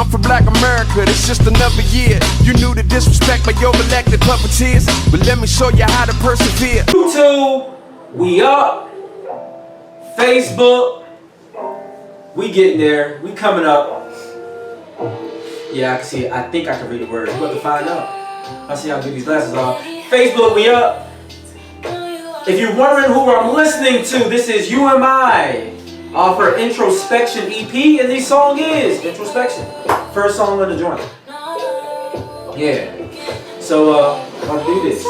for Black America, it's just another year. You knew the disrespect by your elected puppeteers, but let me show you how to persevere. YouTube, we up. Facebook, we getting there. We coming up. Yeah, I can see it. I think I can read the words. We're about to find out. I'll see how I get these glasses on. Facebook, we up. If you're wondering who I'm listening to, this is You and I off her Introspection EP, and the song is Introspection. First song on the joint. Yeah. So, I'll do this.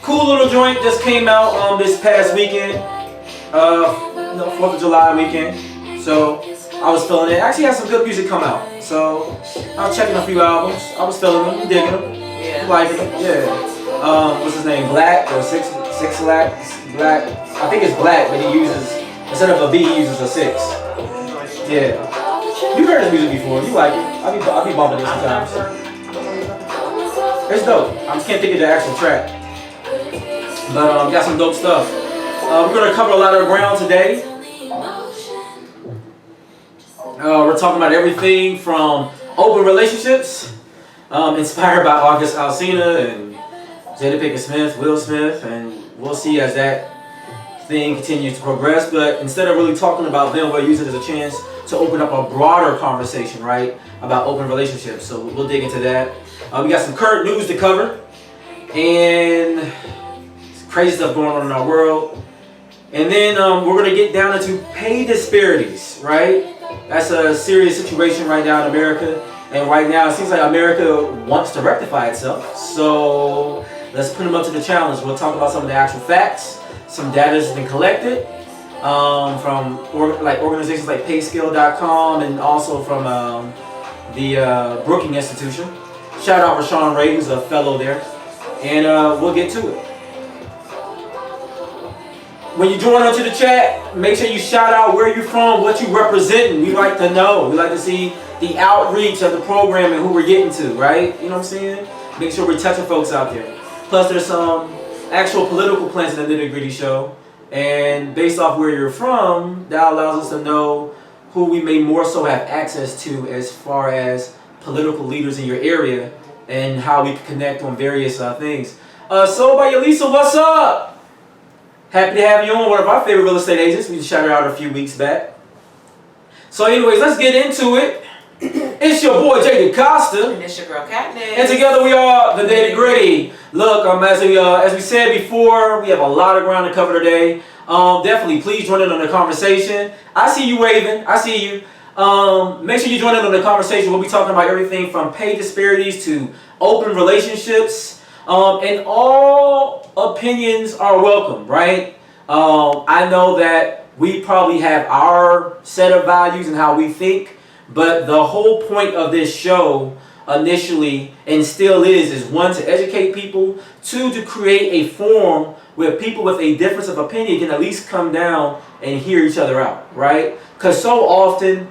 Cool little joint just came out this past weekend. 4th of July weekend. So, I was feeling it. Actually had some good music come out. So, I was checking a few albums. I was feeling them, digging them, liking them. Yeah. What's his name? Black or Six Black? I think it's Black, but he uses, instead of a B, he uses a 6. Yeah. You heard his music before. You like it. I'll be bumping it sometimes. It's dope. I just can't think of the actual track. But got some dope stuff. We're gonna cover a lot of ground today. We're talking about everything from open relationships, inspired by August Alsina and Jada Pinkett-Smith, Will Smith, and we'll see as that thing continues to progress. But instead of really talking about them, we'll use it as a chance to open up a broader conversation, right, about open relationships. So we'll dig into that. We got some current news to cover, and crazy stuff going on in our world. And then we're going to get down into pay disparities, right? That's a serious situation right now in America. And right now it seems like America wants to rectify itself. So let's put them up to the challenge. We'll talk about some of the actual facts, some data that's been collected from organizations like payscale.com and also from the Brookings Institution. Shout out Rashawn Ray, who's a fellow there. And we'll get to it. When you join onto the chat, make sure you shout out where you're from, what you represent. We like to know. We like to see the outreach of the program and who we're getting to, right? You know what I'm saying? Make sure we're touching folks out there. Plus, there's some actual political plans in the Nitty Gritty show. And based off where you're from, that allows us to know who we may more so have access to as far as political leaders in your area and how we can connect on various things. Sold by Elisa, what's up? Happy to have you on, one of our favorite real estate agents. We just shouted her out a few weeks back. So anyways, let's get into it. It's your boy, Jada Costa. And it's your girl, Katniss. And together we are the Nitty Gritty. Look, as we said before, we have a lot of ground to cover today. Definitely, please join in on the conversation. I see you waving. I see you. Make sure you join in on the conversation. We'll be talking about everything from pay disparities to open relationships. And all opinions are welcome, right? I know that we probably have our set of values and how we think, but the whole point of this show initially and still is one, to educate people, two, to create a forum where people with a difference of opinion can at least come down and hear each other out, right? Because so often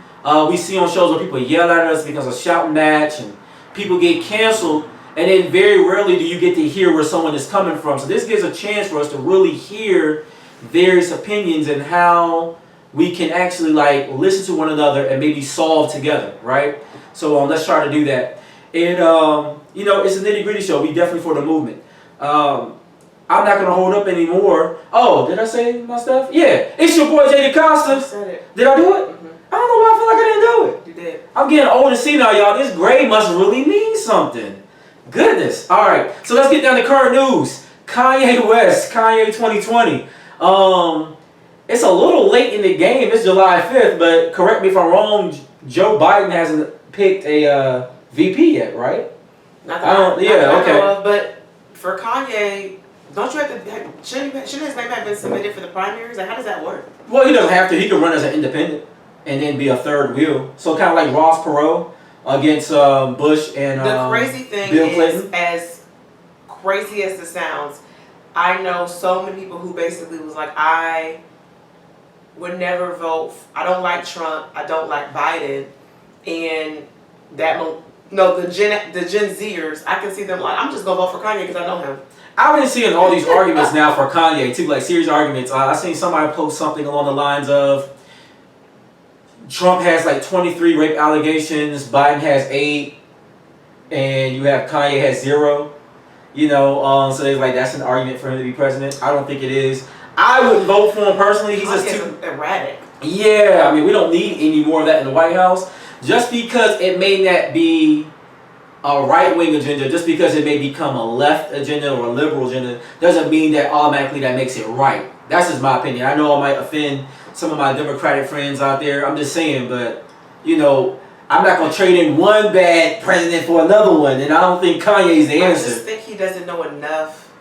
we see on shows where people yell at us because of shout match and people get canceled. And then very rarely do you get to hear where someone is coming from. So this gives a chance for us to really hear various opinions and how we can actually listen to one another and maybe solve together, right? So let's try to do that. And it's a Nitty Gritty show. We definitely for the movement. I'm not gonna hold up anymore. Oh, did I say my stuff? Yeah, it's your boy Jada Costa. You said it. Did I do it? Mm-hmm. I don't know why I feel like I didn't do it. You did. I'm getting old and senile, y'all. This gray must really mean something. Goodness. All right. So let's get down to current news. Kanye West, Kanye 2020. It's a little late in the game. It's July 5th, but correct me if I'm wrong. Joe Biden hasn't picked a VP yet, right? Not that I okay. know of, but for Kanye, don't you have to? Shouldn't his name have been submitted for the primaries? How does that work? Well, he doesn't have to. He can run as an independent and then be a third wheel. So kind of like Ross Perot against Bush and the crazy thing Bill is, Clinton. as crazy as it sounds, I know so many people who basically was like, I would never vote. I don't like Trump. I don't like Biden, and the Gen Zers, I can see them like, I'm just gonna vote for Kanye because I know him. I've been seeing all these arguments now for Kanye too, like serious arguments. I seen somebody post something along the lines of, Trump has like 23 rape allegations, Biden has 8, and you have Kanye has 0. You know, so there's like that's an argument for him to be president. I don't think it is. I wouldn't vote for him personally. He's just too erratic. Yeah, I mean, we don't need any more of that in the White House. Just because it may not be a right-wing agenda, just because it may become a left agenda or a liberal agenda, doesn't mean that automatically that makes it right. That's just my opinion. I know I might offend some of my Democratic friends out there. I'm just saying, but, you know, I'm not going to trade in one bad president for another one, and I don't think Kanye's the answer. I just think he doesn't know enough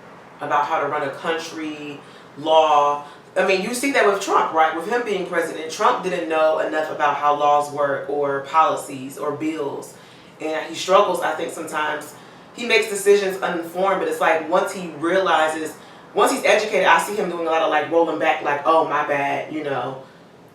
about how to run a country, law. I mean, you see that with Trump, right? With him being president, Trump didn't know enough about how laws work or policies or bills. And he struggles, I think, sometimes. He makes decisions uninformed, but it's like once he realizes, once he's educated, I see him doing a lot of like rolling back, like, oh, my bad, you know,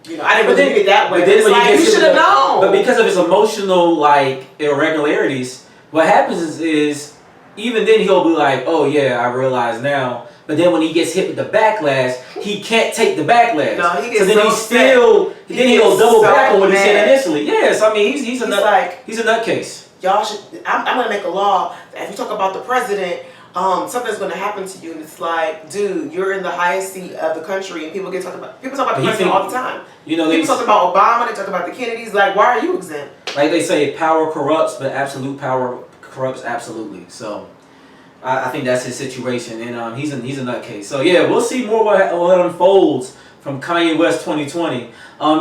I didn't believe it that way. But it's like, you should have known. But because of his emotional, like, irregularities, what happens is even then he'll be like, oh, yeah, I realize now. But then when he gets hit with the backlash, he can't take the backlash. No, he gets so then he'll double back on what he said initially. Yes, I mean he's a nutcase. Y'all should. I'm gonna make a law that if you talk about the president, something's gonna happen to you. And it's like, dude, you're in the highest seat of the country, and people talk about the president all the time. You know, people talk about Obama, they talk about the Kennedys. Like, why are you exempt? Like they say, power corrupts, but absolute power corrupts absolutely. So. I think that's his situation, and he's a nutcase. So yeah, we'll see more what unfolds from Kanye West 2020.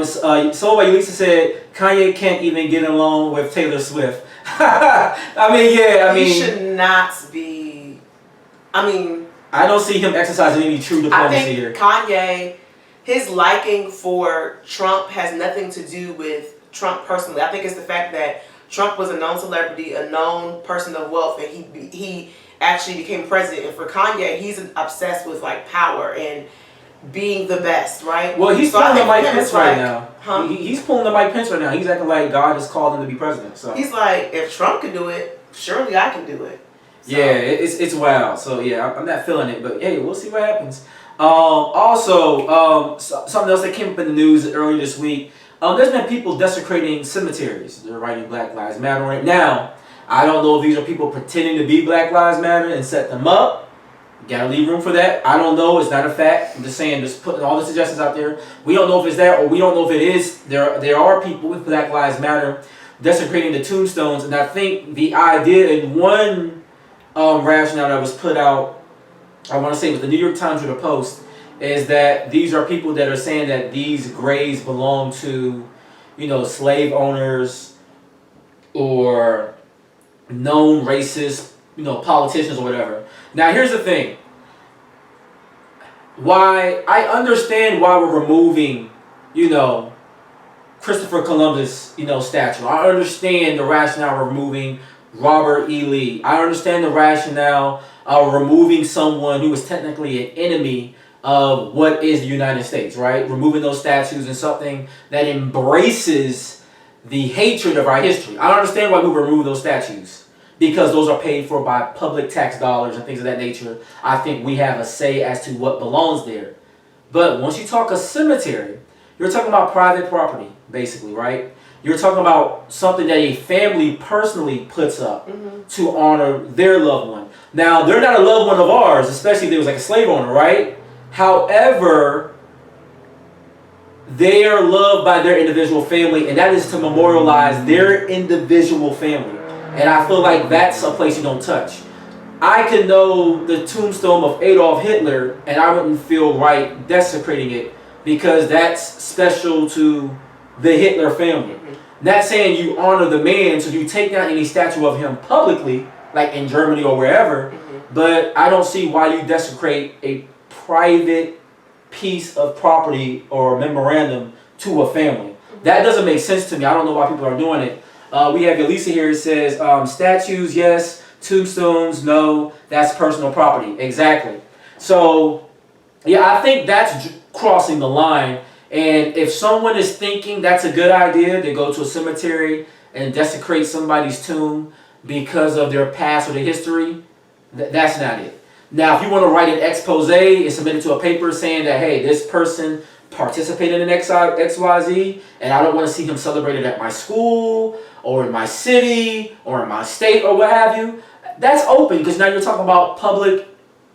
So like Lisa said, Kanye can't even get along with Taylor Swift. He should not be. I don't see him exercising any true diplomacy here. Kanye, his liking for Trump has nothing to do with Trump personally. I think it's the fact that Trump was a known celebrity, a known person of wealth, and he actually became president. And for Kanye, he's obsessed with like power and being the best, right? Well, he's pulling the Mike Pence right now. He's pulling the Mike Pence right now. He's acting like God has called him to be president. So he's like, if Trump can do it, surely I can do it. So. Yeah, it's wild. So yeah, I'm not feeling it, but hey, we'll see what happens. Also, something else that came up in the news earlier this week. There's been people desecrating cemeteries. They're writing Black Lives Matter right now. I don't know if these are people pretending to be Black Lives Matter and set them up. Gotta leave room for that. I don't know. It's not a fact. I'm just saying, just putting all the suggestions out there. We don't know if it's that, or we don't know if it is. There are people with Black Lives Matter desecrating the tombstones, and I think the idea in one rationale that was put out, I want to say it was the New York Times or the Post, is that these are people that are saying that these graves belong to, slave owners or known racist, politicians or whatever. Now, here's the thing. Why I understand why we're removing, Christopher Columbus, statue. I understand the rationale of removing Robert E. Lee. I understand the rationale of removing someone who is technically an enemy of what is the United States, right? Removing those statues and something that embraces the hatred of our history. I don't understand why we remove those statues, because those are paid for by public tax dollars and things of that nature. I think we have a say as to what belongs there. But once you talk a cemetery, you're talking about private property, basically, right? You're talking about something that a family personally puts up to honor their loved one. Now, they're not a loved one of ours, especially if they was like a slave owner, right? However, they are loved by their individual family, and that is to memorialize their individual family. And I feel like that's a place you don't touch. I could know the tombstone of Adolf Hitler, and I wouldn't feel right desecrating it because that's special to the Hitler family. Not saying you honor the man, so you take down any statue of him publicly, like in Germany or wherever, but I don't see why you desecrate a private piece of property or memorandum to a family. That doesn't make sense to me. I don't know why people are doing it. We have Elisa here. It says statues, yes. Tombstones, no. That's personal property. Exactly. So, yeah, I think that's crossing the line. And if someone is thinking that's a good idea to go to a cemetery and desecrate somebody's tomb because of their past or their history, that's not it. Now, if you want to write an expose and submit it to a paper saying that, hey, this person participating in XYZ, and I don't want to see him celebrated at my school or in my city or in my state or what have you. That's open because now you're talking about public,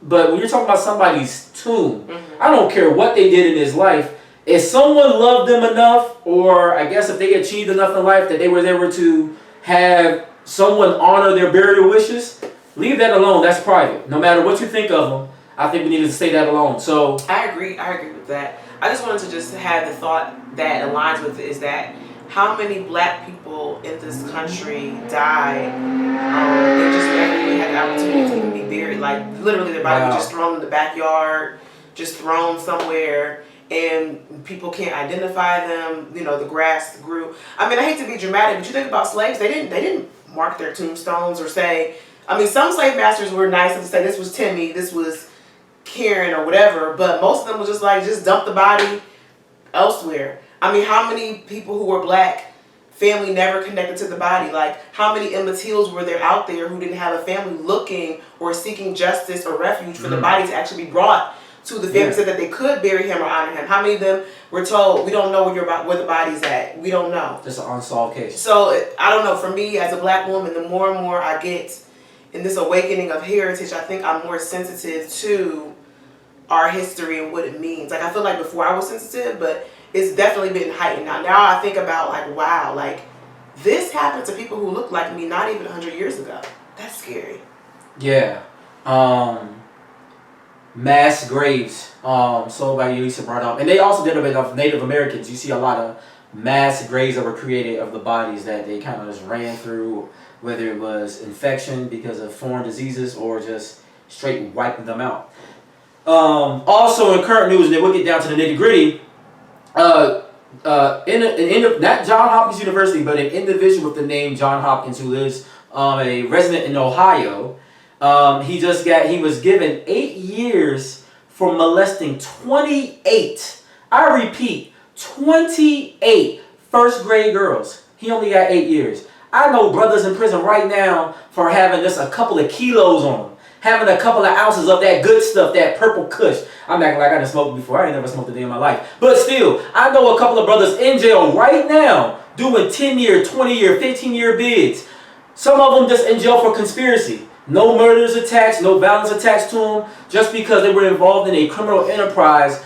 but when you're talking about somebody's tomb, I don't care what they did in his life. If someone loved them enough, or I guess if they achieved enough in life that they were able to have someone honor their burial wishes, leave that alone. That's private. No matter what you think of them, I think we need to stay that alone. So I agree with that. I just wanted to just have the thought that aligns with it is that how many black people in this country died and just never even had the opportunity to even be buried. Like literally their body was just thrown in the backyard, just thrown somewhere, and people can't identify them. You know, the grass grew. I mean, I hate to be dramatic, but you think about slaves, they didn't mark their tombstones or say, I mean, some slave masters were nice and say this was Timmy, this was Karen or whatever, but most of them was just like, just dump the body elsewhere. I mean, how many people who were black, family never connected to the body? Like, how many Emmett Tills were there out there who didn't have a family looking or seeking justice or refuge for the body to actually be brought to the family so that they could bury him or honor him? How many of them were told, we don't know where the body's at? We don't know. just an unsolved case. So, I don't know, for me as a black woman, the more and more I get in this awakening of heritage, I think I'm more sensitive to our history and what it means. Like, I feel like before I was sensitive, but it's definitely been heightened now. Now I think about like, wow, like this happened to people who look like me not even 100 years ago. That's scary. Yeah. Mass graves. So by Elisa brought up. And they also did a bit of Native Americans. You see a lot of mass graves that were created of the bodies that they kind of just ran through, whether it was infection because of foreign diseases or just straight wiping them out. Also in current news, and then we'll get down to the nitty gritty, not John Hopkins University, but an individual with the name John Hopkins who lives a resident in Ohio. He was given 8 years for molesting 28. I repeat, 28 first grade girls. He only got 8 years. I know brothers in prison right now for having just a couple of kilos on them. Having a couple of ounces of that good stuff, that purple kush. I'm acting like I done smoked before. I ain't never smoked a day in my life. But still, I know a couple of brothers in jail right now doing 10-year, 20-year, 15-year bids. Some of them just in jail for conspiracy. No murders attached, no violence attached to them, just because they were involved in a criminal enterprise,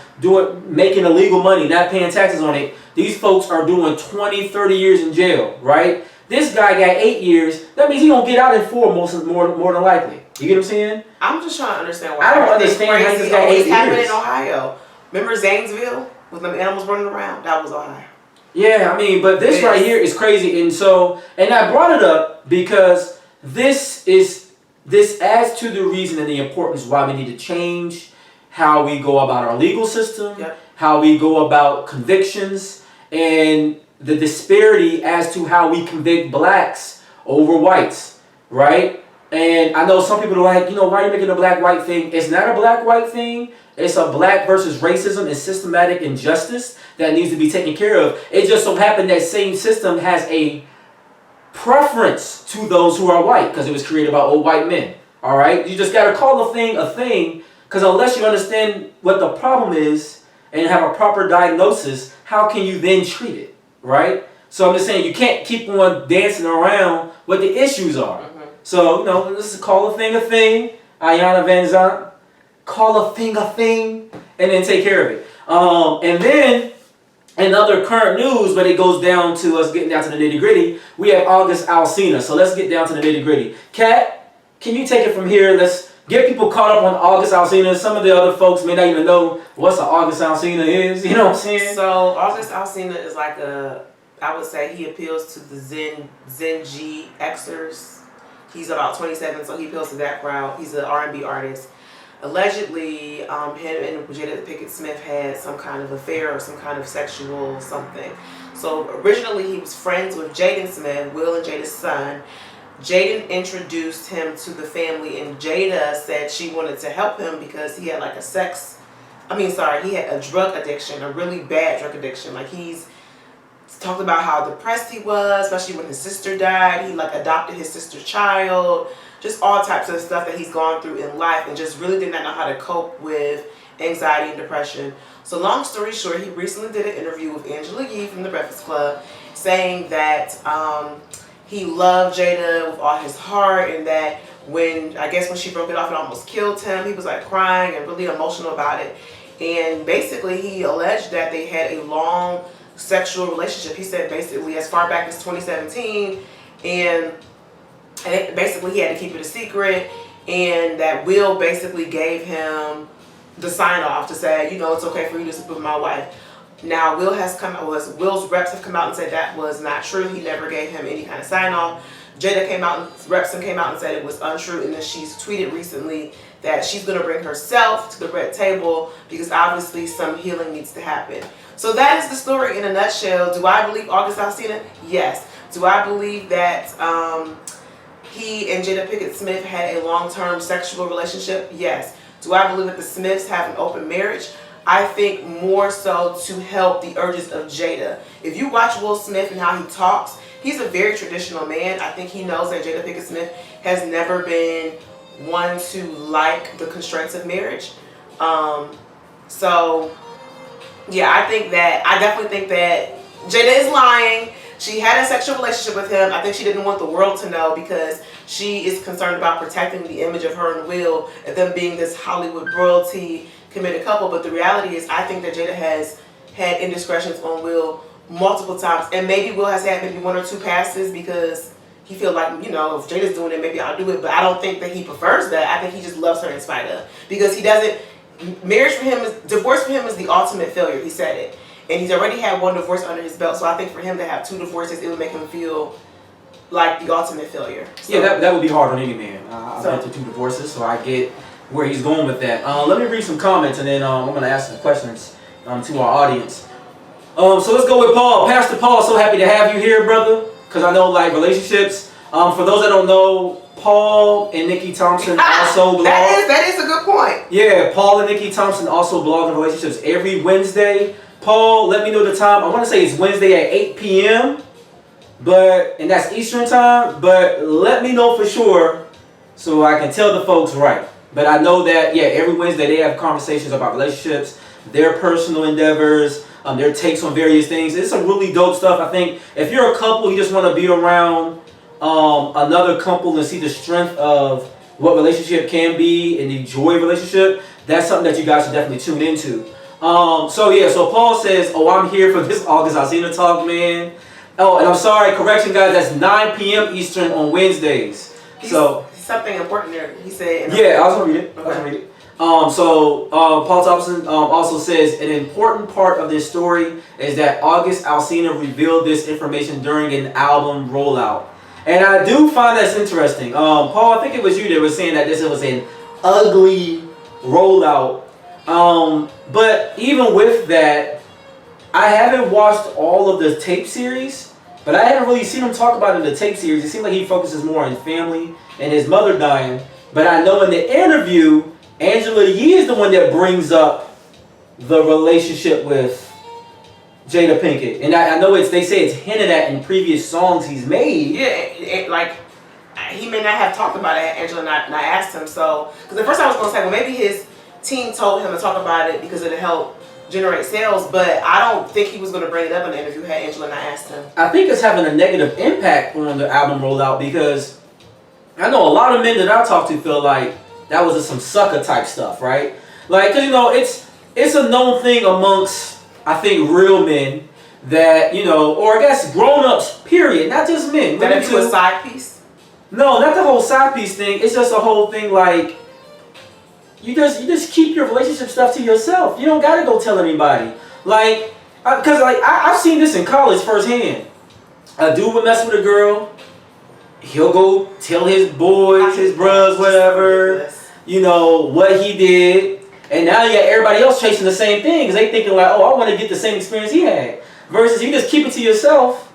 making illegal money, not paying taxes on it. These folks are doing 20, 30 years in jail, right? This guy got 8 years. That means he gonna get out in 4 more than likely. You get what I'm saying? I'm just trying to understand why. I don't understand how this got 8 years. Happened in Ohio. Remember Zanesville with them animals running around? That was Ohio. Yeah, I mean, but this right here is crazy, and I brought it up because this adds to the reason and the importance why we need to change how we go about our legal system, how we go about convictions, and the disparity as to how we convict blacks over whites, right? And I know some people are like, why are you making a black-white thing? It's not a black-white thing. It's a black versus racism and systematic injustice that needs to be taken care of. It just so happened that same system has a preference to those who are white because it was created by old white men. All right? You just got to call a thing because unless you understand what the problem is and have a proper diagnosis, how can you then treat it? Right? So I'm just saying you can't keep on dancing around what the issues are. So, let's call a thing. Ayana Van Zandt, call a thing, and then take care of it. And then, in other current news, but it goes down to us getting down to the nitty gritty, we have August Alsina. So let's get down to the nitty gritty. Kat, can you take it from here? Let's get people caught up on August Alsina. Some of the other folks may not even know what August Alsina is. You know what I'm saying? So August Alsina is like I would say he appeals to the Zen G Xers. He's about 27, so he appeals to that crowd. He's an R&B artist. Allegedly, him and Jada Pinkett-Smith had some kind of affair or some kind of sexual something. So originally he was friends with Jaden Smith, Will and Jada's son. Jaden introduced him to the family, and Jada said she wanted to help him because he had he had a drug addiction, a really bad drug addiction. Like he's talked about how depressed he was, especially when his sister died. He adopted his sister's child, just all types of stuff that he's gone through in life and just really did not know how to cope with anxiety and depression. So long story short, he recently did an interview with Angela Yee from The Breakfast Club saying that he loved Jada with all his heart, and that when she broke it off, it almost killed him. He was like crying and really emotional about it. And basically he alleged that they had a long sexual relationship. He said basically as far back as 2017, and basically he had to keep it a secret, and that Will basically gave him the sign off to say, you know, it's okay for you to sleep with my wife. Now Will's reps have come out and said that was not true. He never gave him any kind of sign off. Jada came out and said it was untrue, and then she's tweeted recently that she's going to bring herself to the red table because obviously some healing needs to happen. So that is the story in a nutshell. Do I believe August Alsina? Yes. Do I believe that he and Jada Pinkett-Smith had a long-term sexual relationship? Yes. Do I believe that the Smiths have an open marriage? I think more so to help the urges of Jada. If you watch Will Smith and how he talks, he's a very traditional man. I think he knows that Jada Pinkett-Smith has never been one to like the constraints of marriage. So yeah, I definitely think that Jada is lying. She had a sexual relationship with him. I think she didn't want the world to know because she is concerned about protecting the image of her and Will and them being this Hollywood royalty committed couple. But the reality is, I think that Jada has had indiscretions on Will multiple times, and maybe Will has had maybe one or two passes because he feel like, you know, if Jada's doing it, maybe I'll do it. But I don't think that he prefers that. I think he just loves her in spite of, because he doesn't. Divorce for him is the ultimate failure. He said it, and he's already had one divorce under his belt. So I think for him to have two divorces, it would make him feel like the ultimate failure. So, yeah, that would be hard on any man. I've been through two divorces, so I get where he's going with that. Let me read some comments, and then I'm going to ask some questions to our audience. So let's go with Paul. Pastor Paul, so happy to have you here, brother, because I know, like, relationships. For those that don't know, Paul and Nikki Thompson also blog. That is a good point. Yeah, Paul and Nikki Thompson also blog on relationships every Wednesday. Paul, let me know the time. I want to say it's Wednesday at 8 p.m., and that's Eastern time, but let me know for sure so I can tell the folks right. But I know that, yeah, every Wednesday they have conversations about relationships, their personal endeavors, their takes on various things. It's some really dope stuff. I think if you're a couple, you just want to be around another couple and see the strength of what relationship can be and enjoy a relationship, that's something that you guys should definitely tune into. So Paul says, oh, I'm here for this August Alsina talk, man. Oh, and I'm sorry, correction, guys, that's 9 p.m. Eastern on Wednesdays. Something important there. He said. Yeah, I was gonna read it. Paul Thompson also says an important part of this story is that August Alsina revealed this information during an album rollout, and I do find that's interesting. Paul, I think it was you that was saying that this was an ugly rollout, but even with that, I haven't watched all of the tape series. But I haven't really seen him talk about it in the tape series. It seems like he focuses more on family and his mother dying. But I know in the interview, Angela Yee is the one that brings up the relationship with Jada Pinkett. And I know they say it's hinted at in previous songs he's made. Yeah, like he may not have talked about it, Angela, and I asked him. So, because at first I was going to say, well, maybe his team told him to talk about it because it'll help generate sales, but I don't think he was going to bring it up in the interview had Angela and I asked him. I think it's having a negative impact on the album rollout because I know a lot of men that I talk to feel like that was just some sucker type stuff, right? Like, 'cause, you know, it's a known thing amongst, I think, real men that, you know, or I guess grown-ups, period, not just men. That it was a side piece? No, not the whole side piece thing. It's just a whole thing like, You just keep your relationship stuff to yourself. You don't gotta go tell anybody. Like, cause I've seen this in college firsthand. A dude would mess with a girl. He'll go tell his boys, his bros, whatever, you know, what he did. And now you got everybody else chasing the same thing because they thinking like, oh, I want to get the same experience he had. Versus you just keep it to yourself,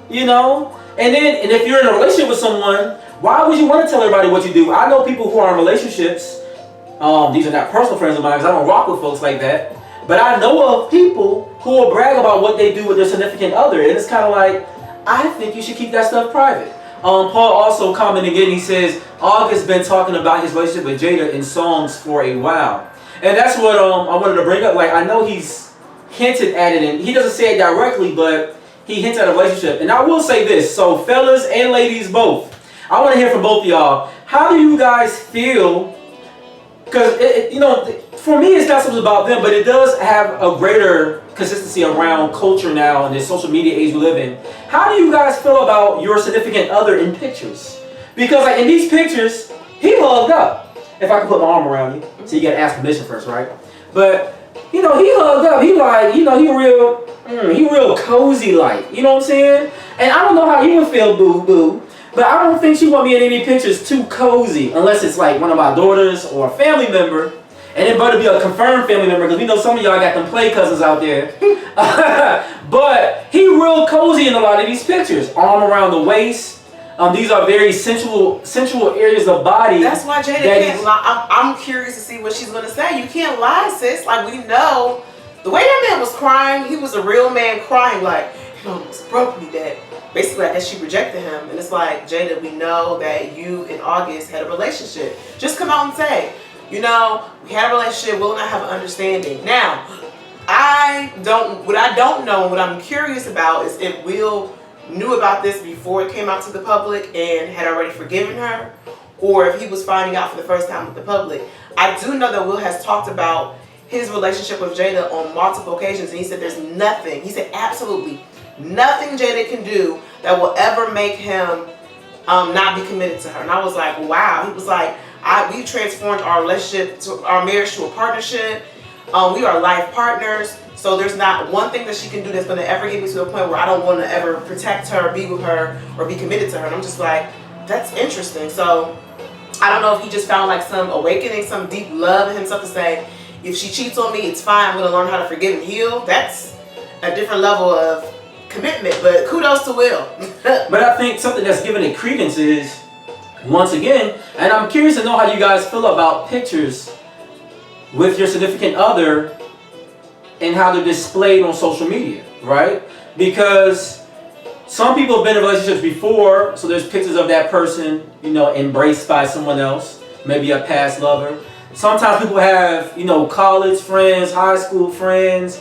you know. And if you're in a relationship with someone, why would you want to tell everybody what you do? I know people who are in relationships. These are not personal friends of mine because I don't rock with folks like that. But I know of people who will brag about what they do with their significant other. And it's kind of like, I think you should keep that stuff private. Paul also commented again, he says, August been talking about his relationship with Jada in songs for a while. And that's what I wanted to bring up. Like, I know he's hinted at it, and he doesn't say it directly, but he hints at a relationship. And I will say this, so fellas and ladies both, I want to hear from both of y'all. How do you guys feel? Because, you know, for me, it's not something about them, but it does have a greater consistency around culture now in this social media age we live in. How do you guys feel about your significant other in pictures? Because, like, in these pictures, he hugged up. If I can put my arm around you. So you got to ask permission first, right? But, you know, he hugged up. He like, you know, he real cozy like. You know what I'm saying? And I don't know how you would feel, boo-boo. But I don't think she want me in any pictures too cozy, unless it's like one of my daughters or a family member, and it better be a confirmed family member, because we know some of y'all got them play cousins out there. But he real cozy in a lot of these pictures, arm around the waist. These are very sensual areas of body. That's why Jada can't lie. I'm curious to see what she's gonna say. You can't lie, sis. Like, we know the way that man was crying, he was a real man crying, like, he almost broke me, Dad. Basically, I guess she rejected him. And it's like, Jada, we know that you and August had a relationship. Just come out and say, you know, we had a relationship, we'll not have an understanding. Now, what I don't know, what I'm curious about is if Will knew about this before it came out to the public and had already forgiven her, or if he was finding out for the first time with the public. I do know that Will has talked about his relationship with Jada on multiple occasions, and he said there's nothing, he said absolutely nothing Jada can do that will ever make him not be committed to her. And I was like, wow. He was like, we transformed our relationship, to our marriage, to a partnership. We are life partners. So there's not one thing that she can do that's going to ever get me to a point where I don't want to ever protect her, be with her, or be committed to her. And I'm just like, that's interesting. So I don't know if he just found like some awakening, some deep love in himself to say, if she cheats on me, it's fine. I'm going to learn how to forgive and heal. That's a different level of commitment, but kudos to Will. But I think something that's given it credence is, once again, and I'm curious to know how you guys feel about pictures with your significant other and how they're displayed on social media, right? Because some people have been in relationships before, so there's pictures of that person, you know, embraced by someone else, maybe a past lover. Sometimes people have, you know, college friends, high school friends,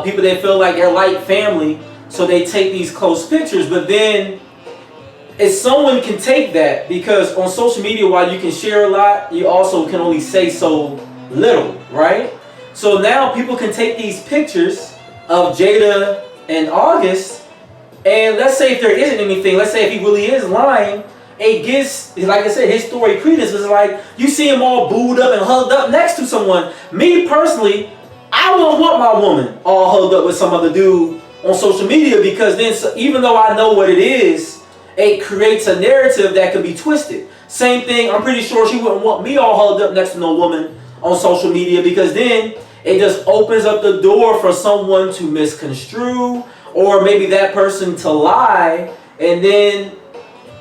people that feel like they're like family. So they take these close pictures, but then if someone can take that, because on social media, while you can share a lot, you also can only say so little, right? So now people can take these pictures of Jada and August, and let's say if there isn't anything, let's say if he really is lying, it gives, like I said, his story credence. It's like, you see him all booed up and hugged up next to someone. Me personally, I wouldn't want my woman all hugged up with some other dude on social media, because then even though I know what it is, it creates a narrative that could be twisted. Same thing, I'm pretty sure she wouldn't want me all hugged up next to no woman on social media, because then it just opens up the door for someone to misconstrue, or maybe that person to lie and then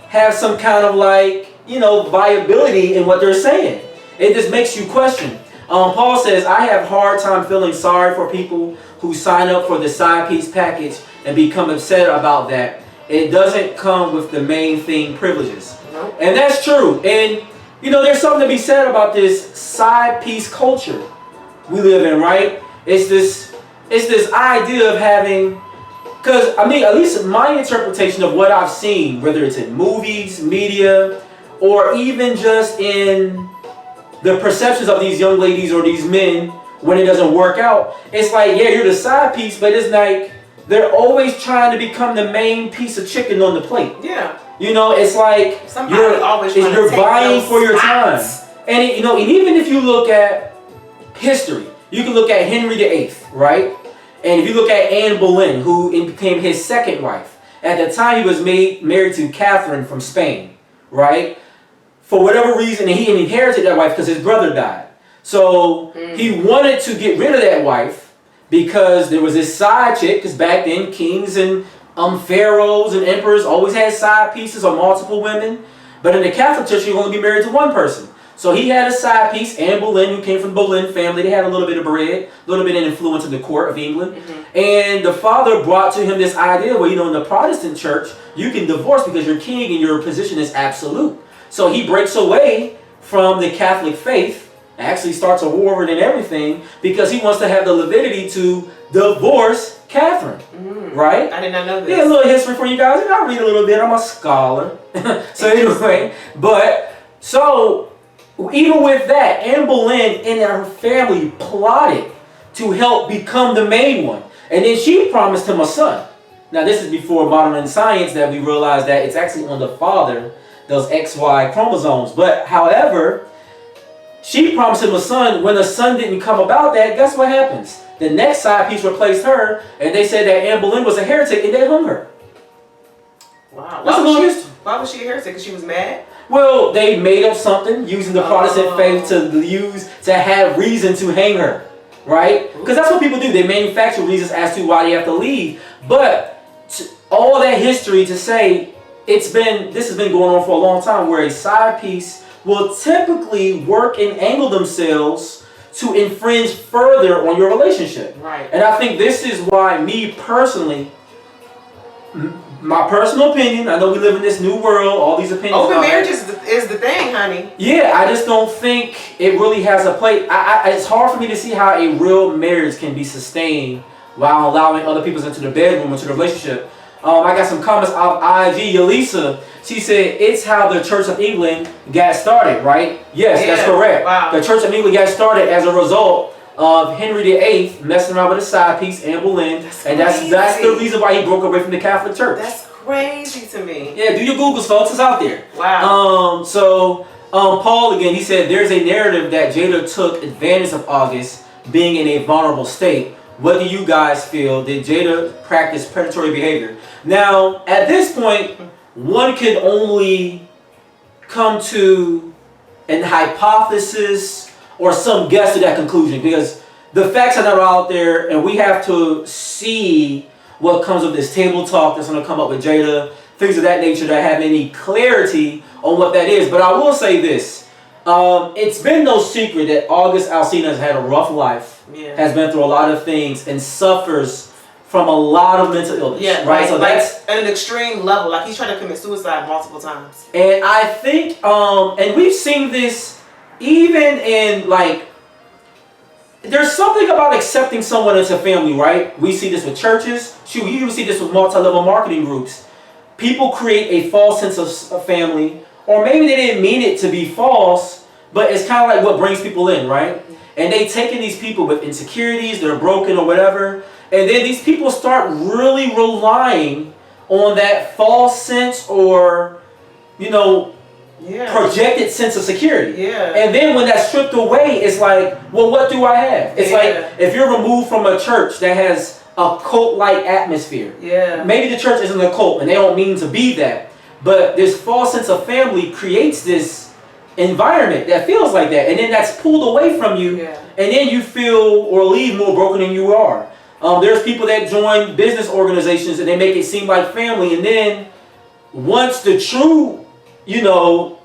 have some kind of, like, you know, viability in what they're saying. It just makes you question. Paul says, I have a hard time feeling sorry for people who sign up for the side piece package and become upset about that. It doesn't come with the main thing privileges. Nope. And that's true. And, you know, there's something to be said about this side piece culture we live in, right? It's this idea of having, because, I mean, at least my interpretation of what I've seen, whether it's in movies, media, or even just in the perceptions of these young ladies or these men when it doesn't work out, it's like, yeah, you're the side piece, but it's like they're always trying to become the main piece of chicken on the plate. Yeah. You know, it's like you're vying for your time. And it, you know, and even if you look at history, you can look at Henry VIII, right? And if you look at Anne Boleyn, who became his second wife, at the time he was married to Catherine from Spain, right? For whatever reason, and he inherited that wife because his brother died. So he wanted to get rid of that wife because there was this side chick, because back then kings and pharaohs and emperors always had side pieces or multiple women. But in the Catholic Church, you only be married to one person. So he had a side piece, Anne Boleyn, who came from the Boleyn family. They had a little bit of bread, a little bit of influence in the court of England. And the father brought to him this idea where, you know, in the Protestant church, you can divorce because you're king and your position is absolute. So he breaks away from the Catholic faith actually starts a war and everything because he wants to have the lividity to divorce Catherine. Right? I did not know this. Yeah, a little history for you guys. And I read a little bit. I'm a scholar. So anyway, but so even with that, Anne Boleyn and her family plotted to help become the main one. And then she promised him a son. Now this is before modern science that we realized that it's actually on the father, those XY chromosomes. But however, she promised him a son. When the son didn't come about that, guess what happens? The next side piece replaced her, and they said that Anne Boleyn was a heretic, and they hung her. Wow. Why was she a heretic? Because she was mad? Well, they made up something using the Protestant faith to have reason to hang her, right? Because that's what people do. They manufacture reasons as to why they have to leave. But all that history to say this has been going on for a long time, where a side piece will typically work and angle themselves to infringe further on your relationship. Right. And I think this is why me personally, my personal opinion, I know we live in this new world, all these opinions. Open marriage is the thing, honey. Yeah, I just don't think it really has a place. It's hard for me to see how a real marriage can be sustained while allowing other people into the bedroom, into the relationship. I got some comments off IG. Yelisa, she said, it's how the Church of England got started, right? Yes, that's correct. Wow. The Church of England got started as a result of Henry VIII messing around with a side piece, Anne Boleyn, and that's the reason why he broke away from the Catholic Church. That's crazy to me. Yeah, do your Googles, folks. It's out there. Wow. Paul again, he said there's a narrative that Jada took advantage of August being in a vulnerable state. What do you guys feel? Did Jada practice predatory behavior? Now, at this point, one can only come to an hypothesis or some guess to that conclusion, because the facts are not out there, and we have to see what comes of this table talk that's going to come up with Jada, things of that nature that have any clarity on what that is. But I will say this. It's been no secret that August Alsina has had a rough life, has been through a lot of things, and suffers from a lot of mental illness. Yeah, right. So that's at an extreme level. Like, he's trying to commit suicide multiple times. And I think, and we've seen this even in, like, there's something about accepting someone into family, right? We see this with churches. Shoot, we even see this with multi-level marketing groups. People create a false sense of family, or maybe they didn't mean it to be false, but it's kind of like what brings people in, right? And they take in these people with insecurities, they're broken or whatever, and then these people start really relying on that false sense or, projected sense of security. Yeah. And then when that's stripped away, it's like, well, what do I have? It's like if you're removed from a church that has a cult-like atmosphere. Yeah. Maybe the church isn't a cult and they don't mean to be that, but this false sense of family creates this environment that feels like that, and then that's pulled away from you, and then you feel or leave more broken than you are. There's people that join business organizations and they make it seem like family, and then once the true,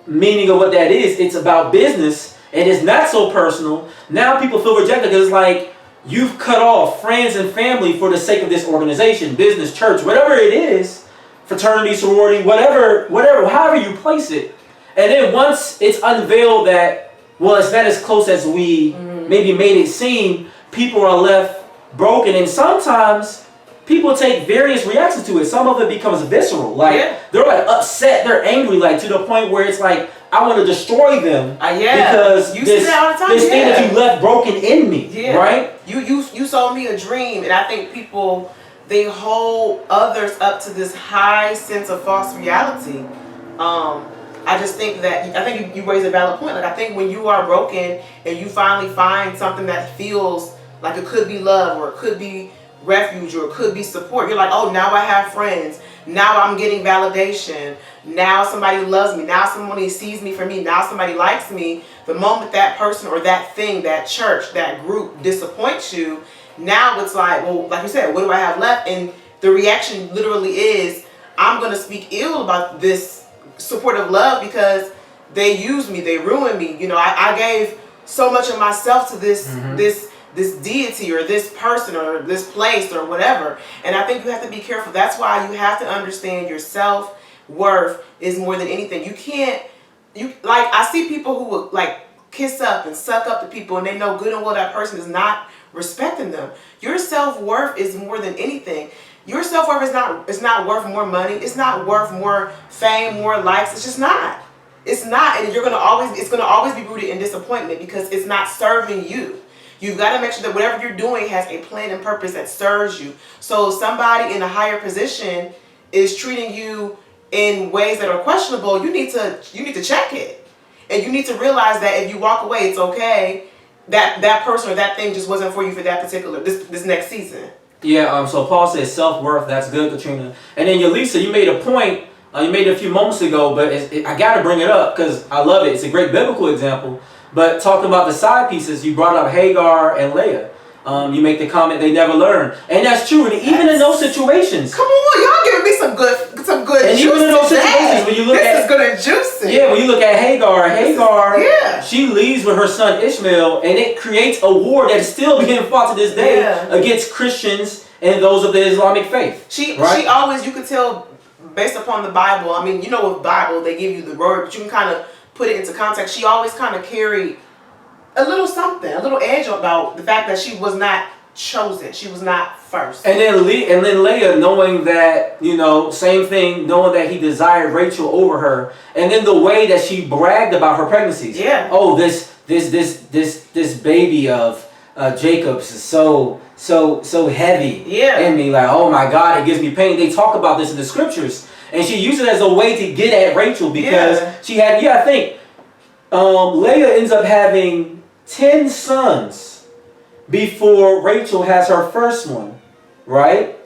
meaning of what that is, it's about business and it's not so personal. Now people feel rejected because it's like you've cut off friends and family for the sake of this organization, business, church, whatever it is, fraternity, sorority, whatever, however you place it. And then once it's unveiled that, well, it's not as close as we maybe made it seem, people are left broken. And sometimes people take various reactions to it. Some of it becomes visceral. Like, they're like upset, they're angry, like to the point where it's like, I want to destroy them because you see that all the time. This thing that you left broken in me, right? You sold me a dream, and I think people, they hold others up to this high sense of false reality. I just think that, I think you raise a valid point. Like, I think when you are broken and you finally find something that feels like it could be love, or it could be refuge, or it could be support, you're like, oh, now I have friends. Now I'm getting validation. Now somebody loves me. Now somebody sees me for me. Now somebody likes me. The moment that person or that thing, that church, that group disappoints you, now it's like, well, like you said, what do I have left? And the reaction literally is, I'm going to speak ill about this supportive love because they used me, they ruined me. I gave so much of myself to this this deity or this person or this place or whatever. And I think you have to be careful. That's why you have to understand your self-worth is more than anything. You can't, like, I see people who would like kiss up and suck up to people, and they know good and well that person is not respecting them. Your self-worth is more than anything. Your self-worth is not worth more money. It's not worth more fame, more likes. It's just not. It's not, and it's gonna always be rooted in disappointment because it's not serving you. You've got to make sure that whatever you're doing has a plan and purpose that serves you. So if somebody in a higher position is treating you in ways that are questionable, you need to check it. And you need to realize that if you walk away, it's okay. That person or that thing just wasn't for you for that particular this next season. Yeah. So Paul says self-worth. That's good, Katrina. And then Yalisa, you made a point. You made it a few moments ago, but I got to bring it up because I love it. It's a great biblical example. But talking about the side pieces, you brought up Hagar and Leah. You make the comment they never learn, and that's true. And even in those situations, come on, y'all giving me some good. And even in those situations, when you look this is good and juicy. Yeah, when you look at Hagar, she leaves with her son Ishmael, and it creates a war that is still being fought to this day against Christians and those of the Islamic faith. She always, you could tell based upon the Bible. I mean, you know, with Bible they give you the word, but you can kind of put it into context. She always kind of carried a little something, a little edge about the fact that she was not chosen. She was not first. And then Leah, knowing that, you know, same thing, knowing that he desired Rachel over her, and then the way that she bragged about her pregnancies. Yeah. Oh, this baby of Jacob's is so heavy. Yeah. In me, like, oh my God, it gives me pain. They talk about this in the scriptures, and she used it as a way to get at Rachel because she had. I think Leah ends up having 10 sons before Rachel has her first one, right?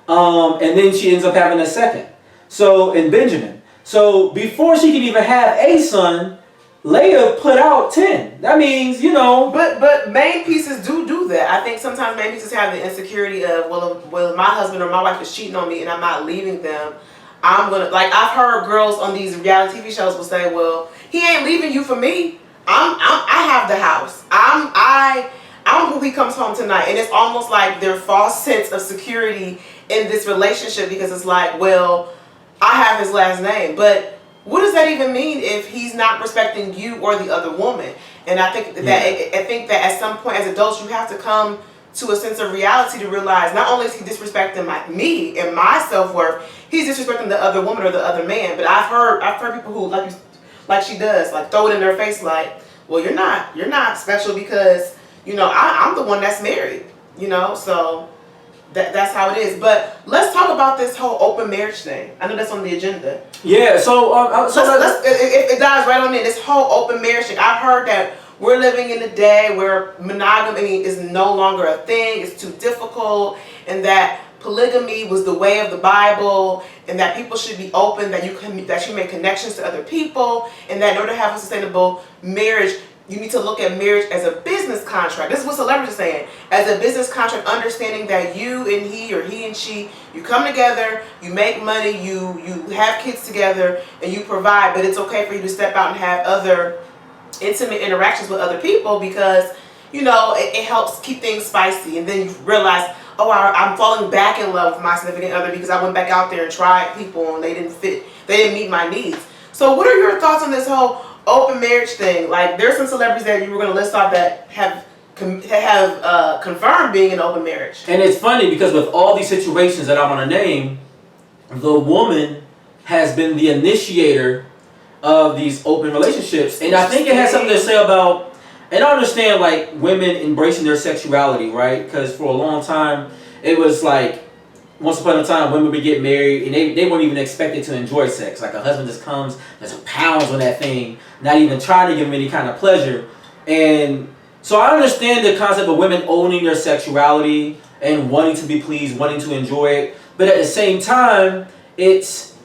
And then she ends up having a second. So in Benjamin. So before she can even have a son, Leah put out 10. That means, you know. But main pieces do that. I think sometimes main pieces have the insecurity of, well, my husband or my wife is cheating on me and I'm not leaving them. I'm gonna, like, I've heard girls on these reality TV shows will say, well, he ain't leaving you for me. I have the house. I'm who he comes home tonight. And it's almost like their false sense of security in this relationship because it's like, well, I have his last name. But what does that even mean if he's not respecting you or the other woman? And I think that at some point as adults you have to come to a sense of reality to realize not only is he disrespecting me and my self-worth, he's disrespecting the other woman or the other man. But I've heard people who like she does, like throw it in their face like, well, you're not special because, you know, I'm the one that's married, you know, so that's how it is. But let's talk about this whole open marriage thing. I know that's on the agenda. Yeah, so it dives right on in, this whole open marriage thing. I've heard that we're living in a day where monogamy is no longer a thing, it's too difficult, and that polygamy was the way of the Bible, and that people should be open, that you make connections to other people, and that in order to have a sustainable marriage, you need to look at marriage as a business contract. This is what celebrities are saying. As a business contract, understanding that you and he or he and she, you come together, you make money, you have kids together, and you provide, but it's okay for you to step out and have other intimate interactions with other people because, you know, it helps keep things spicy. And then you realize, oh, I'm falling back in love with my significant other because I went back out there and tried people and they didn't meet my needs. So what are your thoughts on this whole open marriage thing? Like, there's some celebrities that you were going to list off that have confirmed being in open marriage. And it's funny because with all these situations that I'm going to name, the woman has been the initiator of these open relationships. And I think it has something to say about, and I understand like women embracing their sexuality, right? Because for a long time, it was like, once upon a time, women would get married and they weren't even expected to enjoy sex. Like a husband just comes, just pounds on that thing, not even trying to give him any kind of pleasure. And so I understand the concept of women owning their sexuality and wanting to be pleased, wanting to enjoy it. But at the same time, it's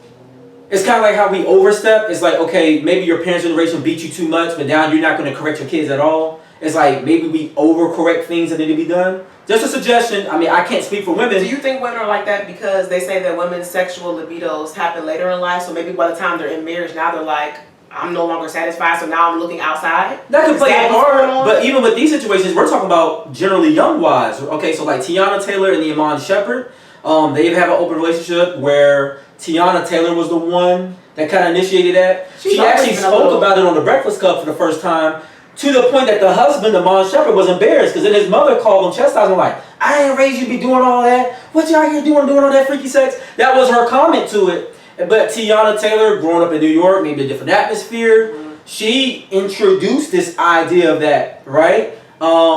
kind of like how we overstep. It's like, okay, maybe your parents' generation beat you too much, but now you're not going to correct your kids at all. It's like maybe we overcorrect things that need to be done. Just a suggestion. I mean, I can't speak for women. Do you think women are like that because they say that women's sexual libidos happen later in life? So maybe by the time they're in marriage, now they're like, I'm no longer satisfied, so now I'm looking outside? That could play a part, but even with these situations, we're talking about generally young wives. Okay, so like Tiana Taylor and the Iman Shepherd, they have an open relationship where Tiana Taylor was the one that kind of initiated that. She actually spoke about it on the Breakfast Club for the first time to the point that the husband, the Mon Shepherd, was embarrassed because then his mother called him, chastised him like, I ain't raised you to be doing all that. What you out here doing all that freaky sex? That was her comment to it. But Tiana Taylor, growing up in New York, maybe a different atmosphere, she introduced this idea of that, right?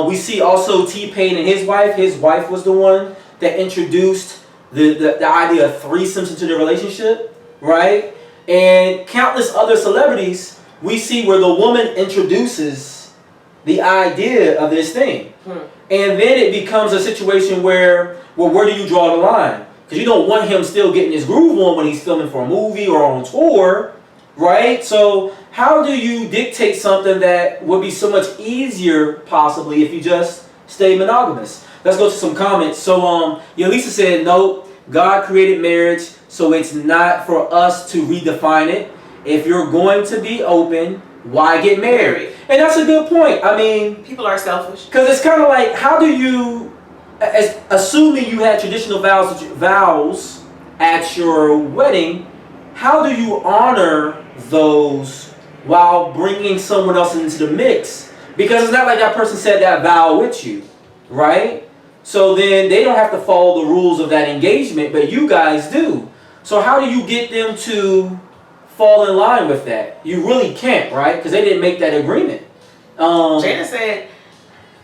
We see also T-Pain and his wife. His wife was the one that introduced the idea of threesomes into the relationship, right? And countless other celebrities, we see where the woman introduces the idea of this thing. And then it becomes a situation where, well, where do you draw the line? Because you don't want him still getting his groove on when he's filming for a movie or on tour, right? So how do you dictate something that would be so much easier, possibly, if you just stay monogamous? Let's go to some comments. So, Yelisa said, no, God created marriage, so it's not for us to redefine it. If you're going to be open, why get married? And that's a good point. I mean, people are selfish. Because it's kind of like, how do you, assuming you had traditional vows at your wedding, how do you honor those while bringing someone else into the mix? Because it's not like that person said that vow with you, right? So then they don't have to follow the rules of that engagement, but you guys do. So how do you get them to fall in line with that? You really can't, right? Because they didn't make that agreement. Jada said,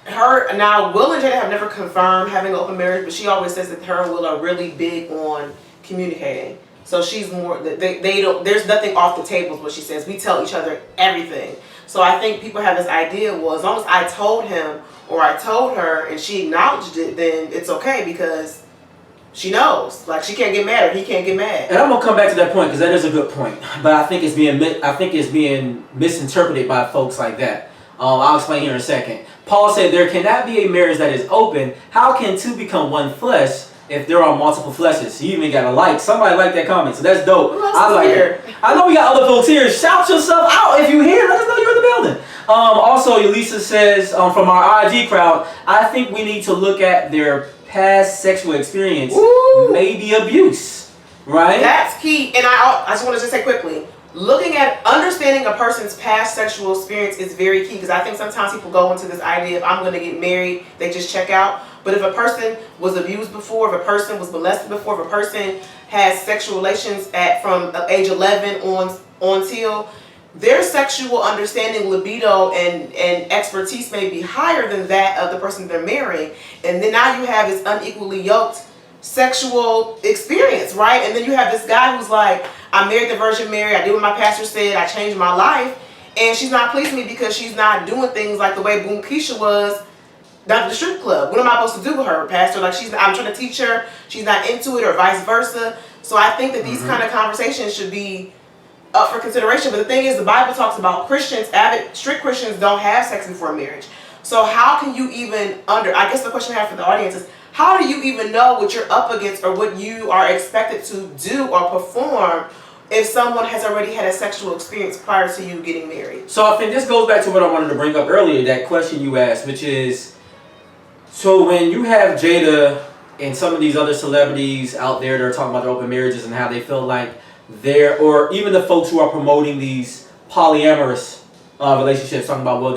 Will and Jada have never confirmed having an open marriage, but she always says that her and Will are really big on communicating. So she's more, they don't, there's nothing off the table is what she says. We tell each other everything. So I think people have this idea, well, as long as I told him or I told her and she acknowledged it, then it's okay because she knows. Like, she can't get mad or he can't get mad. And I'm gonna come back to that point because that is a good point. But I think it's being misinterpreted by folks like that. I'll explain here in a second. Paul said there cannot be a marriage that is open. How can two become one flesh if there are multiple fleshes? You even got a like. Somebody liked that comment, so that's dope. I like it. I know we got other folks here. Shout yourself out if you're here. Let us know you're in the building. Also, Elisa says from our IG crowd, I think we need to look at their past sexual experience, maybe abuse, right? That's key. And I just want to just say quickly, understanding a person's past sexual experience is very key, because I think sometimes people go into this idea of, I'm going to get married, they just check out. But if a person was abused before, if a person was molested before, if a person has sexual relations from age 11 on till, their sexual understanding, libido, and expertise may be higher than that of the person they're marrying. And then now you have this unequally yoked sexual experience, right? And then you have this guy who's like, I married the Virgin Mary, I did what my pastor said, I changed my life, and she's not pleasing me because she's not doing things like the way Boom Keisha was down at the strip club. What am I supposed to do with her, Pastor? Like, I'm trying to teach her, she's not into it, or vice versa. So I think that these kind of conversations should be up for consideration. But the thing is, the Bible talks about Christians, strict Christians don't have sex before marriage. So how can you even I guess the question I have for the audience is, how do you even know what you're up against or what you are expected to do or perform if someone has already had a sexual experience prior to you getting married? So I think this goes back to what I wanted to bring up earlier, that question you asked, which is, so when you have Jada and some of these other celebrities out there that are talking about their open marriages and how they feel like or even the folks who are promoting these polyamorous relationships, talking about, well,